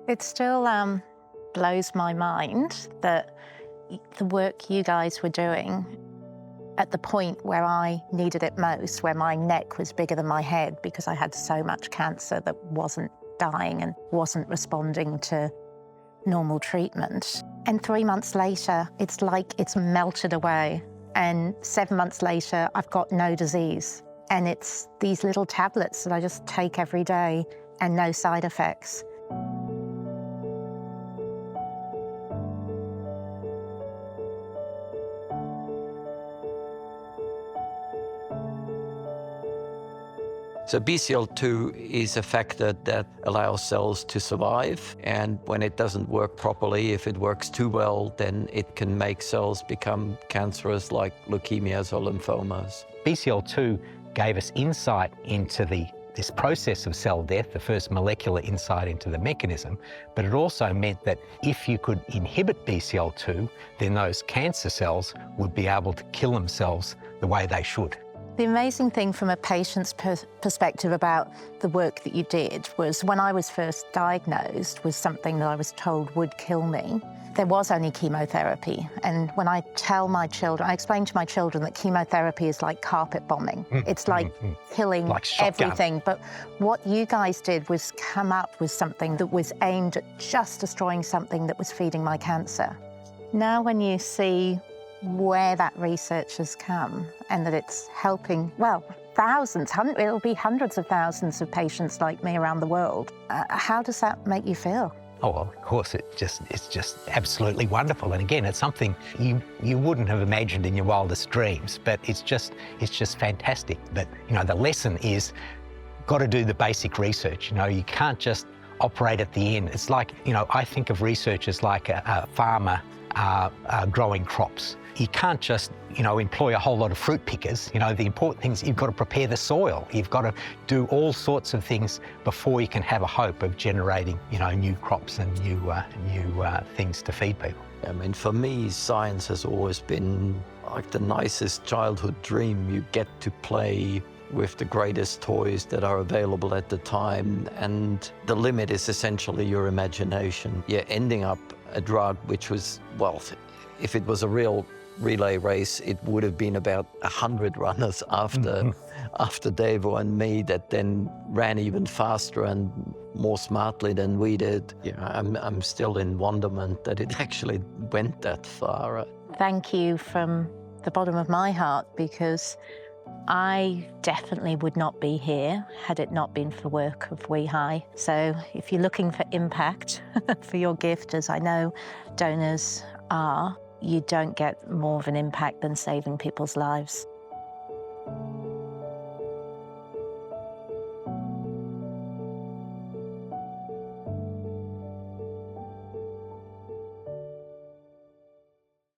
It still blows my mind that the work you guys were doing at the point where I needed it most, where my neck was bigger than my head because I had so much cancer that wasn't dying and wasn't responding to normal treatment. And 3 months later, it's like it's melted away. And 7 months later, I've got no disease. And it's these little tablets that I just take every day and no side effects. So BCL2 is a factor that allows cells to survive, and when it doesn't work properly, if it works too well, then it can make cells become cancerous like leukemias or lymphomas. BCL2 gave us insight into this process of cell death, the first molecular insight into the mechanism, but it also meant that if you could inhibit BCL2, then those cancer cells would be able to kill themselves the way they should. The amazing thing from a patient's perspective about the work that you did was when I was first diagnosed with something that I was told would kill me, there was only chemotherapy. And when I tell my children, I explain to my children that chemotherapy is like carpet bombing. It's like killing like shotgun. everything. But what you guys did was come up with something that was aimed at just destroying something that was feeding my cancer. Now when you see where that research has come and that it's helping, well, it'll be hundreds of thousands of patients like me around the world. How does that make you feel? Oh, well, of course, it's just absolutely wonderful. And again, it's something you wouldn't have imagined in your wildest dreams, but it's just fantastic. But, you know, the lesson is got to do the basic research. You know, you can't just operate at the end. It's like, you know, I think of research as like a farmer growing crops. You can't just, you know, employ a whole lot of fruit pickers. You know, the important thing is you've got to prepare the soil. You've got to do all sorts of things before you can have a hope of generating, you know, new crops and new things to feed people. I mean, for me, science has always been like the nicest childhood dream. You get to play with the greatest toys that are available at the time, and the limit is essentially your imagination. You're ending up a drug which was, well, if it was a real relay race, it would have been about 100 runners after Devo and me that then ran even faster and more smartly than we did. Yeah, I'm still in wonderment that it actually went that far. Thank you from the bottom of my heart, because I definitely would not be here had it not been for work of WeHi. So if you're looking for impact for your gift, as I know donors are, you don't get more of an impact than saving people's lives.